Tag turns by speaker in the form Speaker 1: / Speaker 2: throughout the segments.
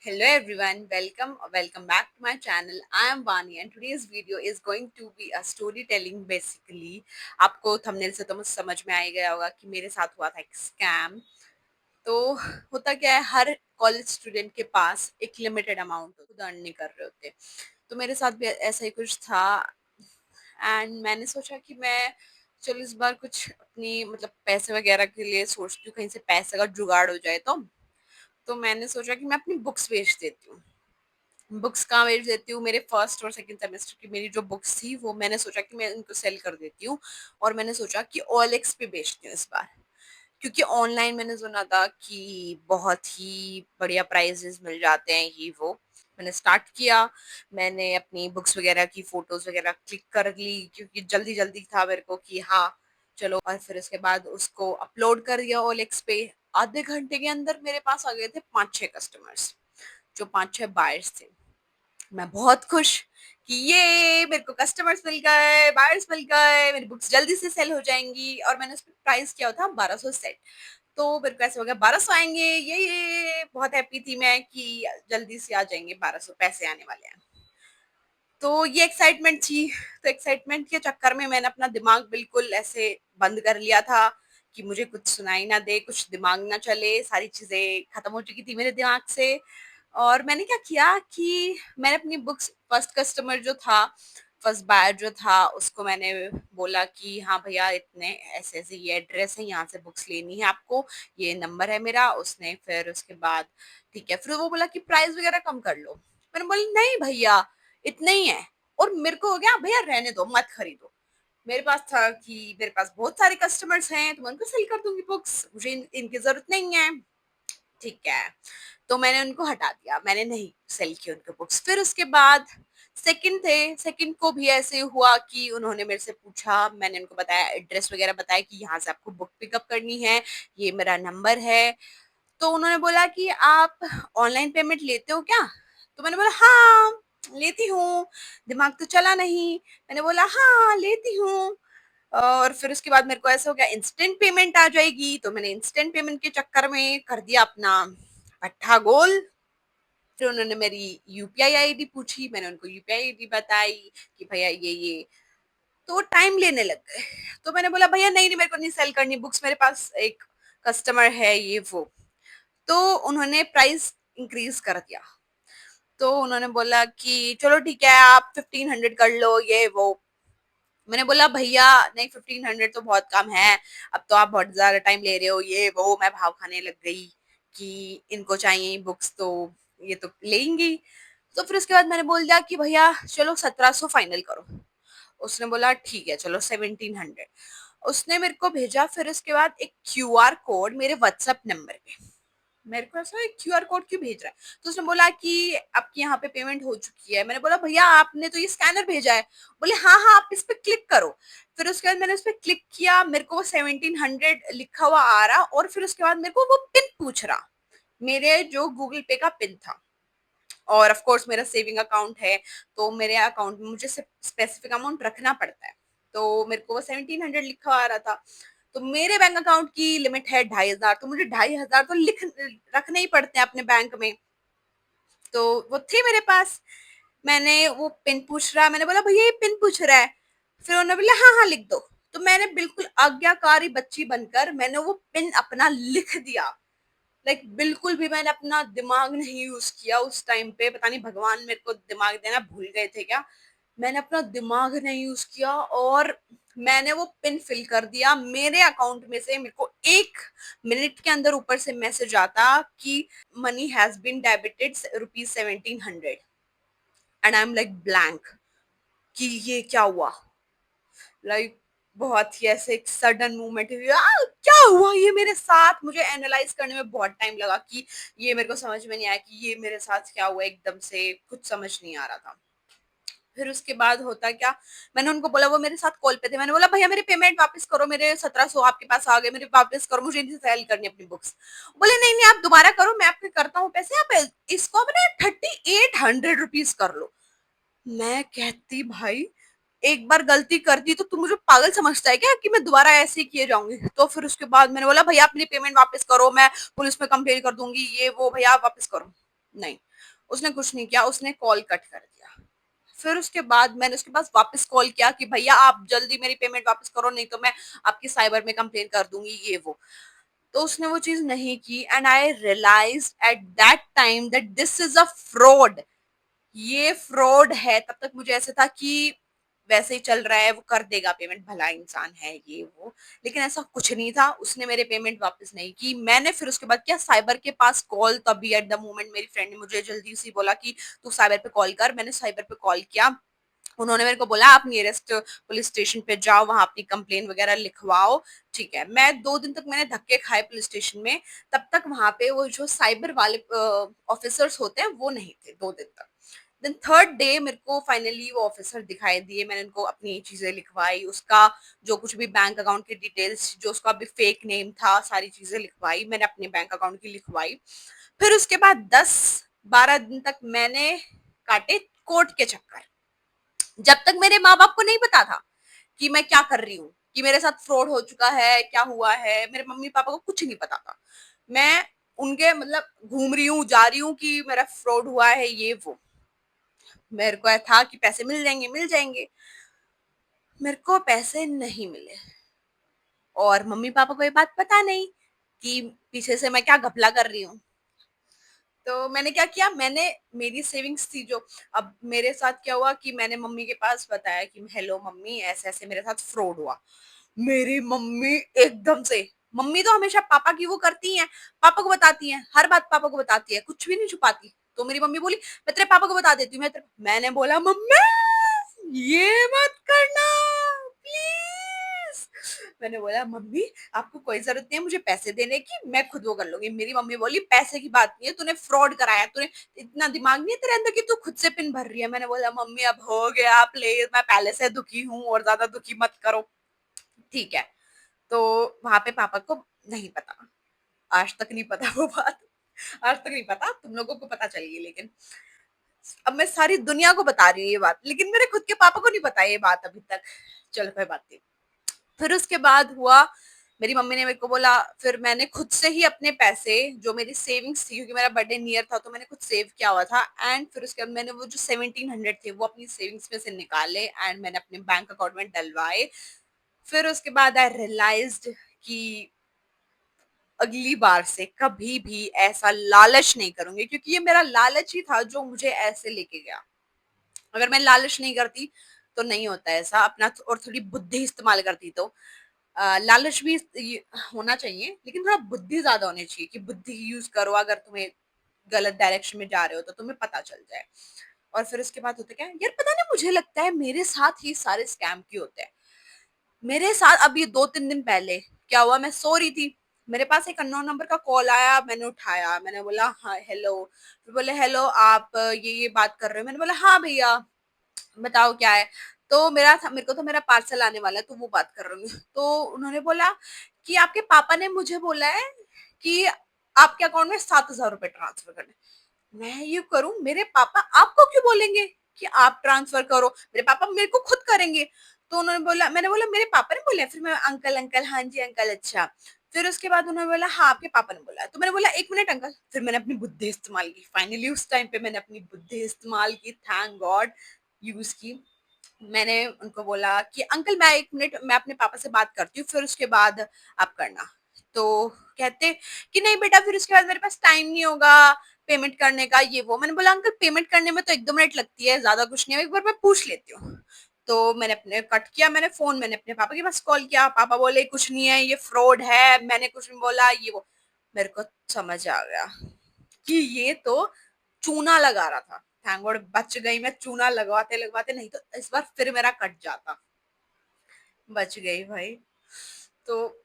Speaker 1: Hello everyone, welcome back to my channel. I am Vani and today's video is going to be a storytelling basically. आपको thumbnail से तो मुझे समझ में आ ही गया होगा कि मेरे साथ हुआ था एक स्कैम। तो होता क्या है, हर कॉलेज स्टूडेंट के पास एक लिमिटेड अमाउंट खुद अर्न नहीं कर रहे होते। तो मेरे साथ भी ऐसा ही कुछ था एंड मैंने सोचा कि मैं चलो इस बार कुछ अपनी मतलब पैसे वगैरह के लिए सोचती हूँ, कहीं से पैसे का जुगाड़ हो जाए। तो मैंने सोचा कि मैं अपनी बुक्स बेच देती हूँ। बुक्स कहाँ बेच देती हूँ, मेरे फर्स्ट और सेकंड सेमेस्टर की मेरी जो बुक्स थी वो मैंने सोचा कि मैं इनको सेल कर देती हूँ। और मैंने सोचा कि OLX पे बेचती हूँ इस बार, क्योंकि ऑनलाइन मैंने सुना था कि बहुत ही बढ़िया प्राइजेस मिल जाते हैं ये वो। मैंने स्टार्ट किया, मैंने अपनी बुक्स वगैरह की फोटोज वगैरह क्लिक कर ली क्योंकि जल्दी जल्दी था मेरे को कि हाँ चलो। और फिर उसके बाद उसको अपलोड कर दिया OLX पे। आधे घंटे के अंदर मेरे पास आ गए थे 5-6 कस्टमर्स, जो 5-6 बायर्स थे। मैं बहुत खुश कि ये मेरे को कस्टमर्स मिल गए, बायर्स मिल गए, मेरी बुक्स जल्दी से सेल हो जाएंगी। और मैंने उसमें प्राइस किया था 1200 सेट। तो मेरे को ऐसे हो गया 1200 आएंगे, ये बहुत हैप्पी थी मैं कि जल्दी से आ जाएंगे 1200 पैसे आने वाले हैं। तो ये एक्साइटमेंट थी। तो एक्साइटमेंट के चक्कर में मैंने अपना दिमाग बिल्कुल ऐसे बंद कर लिया था कि मुझे कुछ सुनाई ना दे, कुछ दिमाग ना चले, सारी चीजें खत्म हो चुकी थी मेरे दिमाग से। और मैंने क्या किया कि मैंने अपनी बुक्स फर्स्ट कस्टमर जो था, फर्स्ट बायर जो था, उसको मैंने बोला कि हाँ भैया इतने ऐसे ऐसे ये एड्रेस है, यहाँ से बुक्स लेनी है आपको, ये नंबर है मेरा। उसने फिर उसके बाद ठीक है, फिर वो बोला कि प्राइस वगैरह कम कर लो। मैंने बोला नहीं भैया इतना ही है। और मेरे को हो गया भैया रहने दो, मत खरीदो। मेरे पास था कि मेरे पास बहुत सारे कस्टमर्स हैं तो मैं उनको सेल कर दूंगी बुक्स, मुझे इनकी जरूरत नहीं है। ठीक है, तो मैंने उनको हटा दिया, मैंने नहीं सेल की उनके बुक्स। फिर उसके बाद सेकंड थे, सेकंड को भी ऐसे हुआ कि उन्होंने मेरे से पूछा, मैंने उनको बताया, एड्रेस वगैरह बताया कि यहाँ से आपको बुक पिकअप करनी है, ये मेरा नंबर है। तो उन्होंने बोला कि आप ऑनलाइन पेमेंट लेते हो क्या? तो मैंने बोला हाँ लेती हूँ, दिमाग तो चला नहीं। मैंने बोला हाँ लेती हूँ। और फिर उसके बाद मेरे को ऐसा हो गया इंस्टेंट पेमेंट आ जाएगी, तो मैंने इंस्टेंट पेमेंट के चक्कर में कर दिया अपना पट्टा गोल। फिर उन्होंने मेरी यूपीआई आईडी पूछी, मैंने उनको यूपीआई आईडी बताई कि भैया ये तो टाइम लेने लग गए। तो मैंने बोला भैया नहीं नहीं, मेरे को नहीं सेल करनी बुक्स, मेरे पास एक कस्टमर है ये वो। तो उन्होंने प्राइस इंक्रीज कर दिया। तो उन्होंने बोला कि चलो ठीक है आप 1500 कर लो ये वो। मैंने बोला भैया नहीं 1500 तो बहुत कम है, अब तो आप बहुत ज्यादा टाइम ले रहे हो ये वो। मैं भाव खाने लग गई कि इनको चाहिए बुक्स तो ये तो लेंगी। तो फिर उसके बाद मैंने बोल दिया कि भैया चलो 1700 फाइनल करो। उसने बोला ठीक है चलो 1700। उसने मेरे को भेजा फिर उसके बाद एक क्यूआर कोड मेरे व्हाट्सएप नंबर पे। मेरे को ऐसा क्यूआर कोड क्यों भेज रहा है? तो उसने बोला कि आपकी यहाँ पे पेमेंट हो चुकी है। मैंने बोला भैया आपने तो ये स्कैनर भेजा है। बोले हाँ हाँ आप इस पे क्लिक करो। फिर उसके बाद मैंने उस पर क्लिक किया, मेरे को वो 1700 लिखा हुआ आ रहा। और फिर उसके बाद मेरे को वो पिन पूछ रहा, मेरे जो गूगल पे का पिन था। और ऑफ कोर्स मेरा सेविंग अकाउंट है, तो मेरे अकाउंट में मुझे स्पेसिफिक अमाउंट रखना पड़ता है। तो मेरे को वो 1700 लिखा आ रहा था। तो मेरे बैंक अकाउंट की लिमिट है 2500, तो मुझे 2500 तो लिख रखने ही पड़ते हैं अपने बैंक में। तो वो थे मेरे पास। मैंने वो पिन पूछ रहा, मैंने बोला भैया ये पिन पूछ रहा है। फिर उन्होंने बोला हाँ हाँ लिख दो। तो मैंने बिल्कुल आज्ञाकारी बच्ची बनकर मैंने वो पिन अपना लिख दिया। लाइक बिल्कुल भी मैंने अपना दिमाग नहीं यूज किया उस टाइम पे। पता नहीं भगवान मेरे को दिमाग देना भूल गए थे क्या। मैंने अपना दिमाग नहीं यूज किया और मैंने वो पिन फिल कर दिया। मेरे अकाउंट में से मेरे को 1 मिनट के अंदर ऊपर से मैसेज आता कि money has been debited ₹1700। And I am like blank कि ये क्या हुआ। लाइक बहुत ही ऐसे एक सडन मूवमेंट क्या हुआ ये मेरे साथ। मुझे एनालाइज करने में बहुत टाइम लगा कि ये मेरे को समझ में नहीं आया कि ये मेरे साथ क्या हुआ, एकदम से कुछ समझ नहीं आ रहा था। फिर उसके बाद होता क्या, मैंने उनको बोला, वो मेरे साथ कॉल पे थे, मैंने बोला भैया मेरे पेमेंट वापस करो, मेरे 1700 आपके पास आ गए, मेरे वापस करो, मुझे इनसे सेल करनी अपनी बुक्स। बोले नहीं नहीं आप दोबारा करो, मैं आपके करता हूँ पैसे, आप इसको अपने 3800 रुपीज कर लो। मैं कहती भाई एक बार गलती कर दी तो तू मुझे पागल समझता है क्या कि मैं दोबारा ऐसे ही किए जाऊंगी? तो फिर उसके बाद मैंने बोला भैया अपनी पेमेंट वापस करो, मैं पुलिस में कंप्लेन कर दूंगी ये वो, भैया आप वापस करो। नहीं, उसने कुछ नहीं किया, उसने कॉल कट कर दिया। फिर उसके बाद मैंने उसके पास वापस कॉल किया कि भैया आप जल्दी मेरी पेमेंट वापस करो, नहीं तो मैं आपकी साइबर में कंप्लेन कर दूंगी, ये वो। तो उसने वो चीज नहीं की and I realise at that time that this is a fraud. ये फ्रॉड है। तब तक मुझे ऐसे था कि वैसे ही चल रहा है, वो कर देगा पेमेंट, भला इंसान है ये वो। लेकिन ऐसा कुछ नहीं था, उसने मेरे पेमेंट वापस नहीं की। मैंने फिर उसके बाद क्या, साइबर के पास कॉल, तभी एट द मोमेंट मेरी फ्रेंड ने मुझे जल्दी से बोला कि तू साइबर पे कॉल कर। मैंने साइबर पे कॉल किया। उन्होंने मेरे को बोला आप नियरेस्ट पुलिस स्टेशन पे जाओ, वहां अपनी कंप्लेन वगैरह लिखवाओ। ठीक है, मैं 2 दिन तक मैंने धक्के खाए पुलिस स्टेशन में। तब तक वहां पे वो जो साइबर वाले ऑफिसर्स होते हैं वो नहीं थे, 2 दिन तक। देन थर्ड डे मेरे को फाइनली वो ऑफिसर दिखाई दिए। मैंने उनको अपनी चीजें लिखवाई, उसका जो कुछ भी बैंक अकाउंट की डिटेल्स, जो उसका भी फेक नेम था, सारी चीजें लिखवाई। मैंने अपने बैंक अकाउंट की लिखवाई। फिर उसके बाद 10-12 दिन तक मैंने काटे कोर्ट के चक्कर। जब तक मेरे माँ बाप को नहीं पता था कि मैं क्या कर रही हूँ, कि मेरे साथ फ्रॉड हो चुका है, क्या हुआ है, मेरे मम्मी पापा को कुछ नहीं पता था। मैं उनके मतलब घूम रही हूँ, जा रही हूँ कि मेरा फ्रॉड हुआ है, ये वो। मेरे को था कि पैसे मिल जाएंगे, मिल जाएंगे। मेरे को पैसे नहीं मिले और मम्मी पापा को ये बात पता नहीं कि पीछे से मैं क्या घपला कर रही हूँ। तो मैंने क्या किया, मैंने मेरी सेविंग्स थी जो, अब मेरे साथ क्या हुआ कि मैंने मम्मी के पास बताया कि हेलो मम्मी, ऐसे ऐसे मेरे साथ फ्रॉड हुआ। मेरी मम्मी एकदम से, मम्मी तो हमेशा पापा की वो करती हैं, पापा को बताती हैं, हर बात पापा को बताती है, कुछ भी नहीं छुपाती। तो मेरी मम्मी बोली मैं तेरे पापा को बता देती हूँ। मैंने बोला मम्मी ये मत करना प्लीज। मैंने बोला मम्मी आपको कोई जरूरत नहीं है मुझे पैसे देने की, मैं खुद वो कर लूंगी। मेरी मम्मी बोली पैसे की बात नहीं है, तूने फ्रॉड कराया, तूने इतना दिमाग नहीं है तेरे अंदर कि तू खुद से पिन भर रही है। मैंने बोला मम्मी अब हो गया प्लीज, मैं पहले से दुखी हूँ और ज्यादा दुखी मत करो। ठीक है। तो वहां पे पापा को नहीं पता, आज तक नहीं पता वो बात, आज तक नहीं पता, तुम लोगों को पता चलेगी। लेकिन अब मैं सारी दुनिया को बता रही हूँ ये बात, लेकिन मेरे खुद के पापा को नहीं पता ये बात अभी तक। चलो कोई बात नहीं। फिर उसके बाद हुआ, मेरी मम्मी ने मेरे को बोला, फिर मैंने खुद से ही अपने पैसे, जो मेरी सेविंग्स थी, क्योंकि मेरा बर्थडे नियर था तो मैंने कुछ सेव किया हुआ था। एंड फिर उसके बाद मैंने वो जो 1700 थे वो अपनी सेविंग्स में से निकाले एंड मैंने अपने बैंक अकाउंट में डलवाए। फिर उसके बाद आई रियलाइज्ड कि अगली बार से कभी भी ऐसा लालच नहीं करूंगी, क्योंकि ये मेरा लालच ही था जो मुझे ऐसे लेके गया। अगर मैं लालच नहीं करती तो नहीं होता ऐसा, अपना और थोड़ी बुद्धि इस्तेमाल करती तो लालच भी होना चाहिए, लेकिन थोड़ा बुद्धि ज्यादा होनी चाहिए कि बुद्धि यूज करो, अगर तुम्हें गलत डायरेक्शन में जा रहे हो तो तुम्हें पता चल जाए। और फिर उसके बाद होता क्या यार, पता नहीं, मुझे लगता है मेरे साथ ही सारे स्कैम क्यों होते हैं। मेरे साथ अभी 2-3 दिन पहले क्या हुआ, मैं सो रही थी, मेरे पास एक अननोन नंबर का कॉल आया, मैंने उठाया, मैंने बोला हाँ हेलो। फिर बोले हेलो आप ये बात कर रहे हो। मैंने बोला हाँ भैया बताओ क्या है। तो मेरे को तो मेरा पार्सल आने वाला है तो वो बात कर रही हूँ। तो उन्होंने बोला कि आपके पापा ने मुझे बोला है कि आपके अकाउंट में 7,000 रुपए ट्रांसफर करने। मैं ये करूं, मेरे पापा आपको क्यों बोलेंगे कि आप ट्रांसफर करो, मेरे पापा मेरे को खुद करेंगे। तो उन्होंने बोला, मैंने बोला मेरे पापा ने बोला। फिर मैं अंकल अंकल, हाँ जी अंकल, अच्छा। फिर उसके बाद उन्होंने बोला हाँ आपके पापा ने बोला। तो मैंने बोला 1 मिनट अंकल। फिर मैंने अपनी बुद्धि इस्तेमाल की, फाइनली उस टाइम पे मैंने अपनी बुद्धि इस्तेमाल की, थैंक गॉड यूज की। मैंने उनको बोला कि अंकल मैं 1 मिनट मैं अपने पापा से बात करती हूँ, फिर उसके बाद आप करना। तो कहते कि नहीं बेटा फिर उसके बाद मेरे पास टाइम नहीं होगा पेमेंट करने का, ये वो। मैंने बोला अंकल पेमेंट करने में तो 1-2 मिनट लगती है, ज्यादा कुछ नहीं है, एक बार मैं पूछ लेती हूँ। तो मैंने अपने कट किया, मैंने फोन, मैंने अपने पापा के पास कॉल किया। पापा बोले कुछ नहीं है, ये फ्रॉड है, मैंने कुछ नहीं बोला, ये वो। मेरे को समझ आ गया कि ये तो चूना लगा रहा था। थैंक गॉड बच गई मैं, चूना लगवाते लगवाते, नहीं तो इस बार फिर मेरा कट जाता। बच गई भाई। तो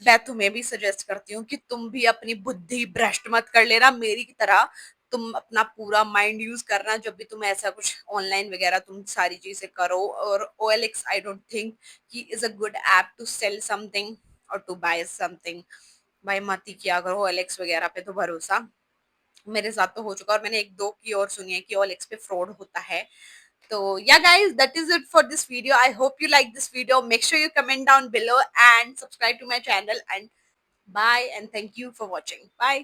Speaker 1: मैं तुम्हें भी सजेस्ट करती हूँ कि तुम भी अपनी बुद्धि भ्रष्ट मत कर लेना मेरी की तरह। तुम अपना पूरा माइंड यूज करना जब भी तुम ऐसा कुछ ऑनलाइन वगैरह तुम सारी चीजें करो। और OLX आई डोंट थिंक कि is a good app to sell something और टू बाय समथिंग। भाई मत ही किया करो OLX वगैरह पे तो भरोसा। मेरे साथ तो हो चुका, और मैंने 1-2 की और सुनी है कि OLX पे फ्रॉड होता है। So yeah guys, that is it for this video. I hope you like this video. Make sure you comment down below and subscribe to my channel, and bye and thank you for watching. Bye.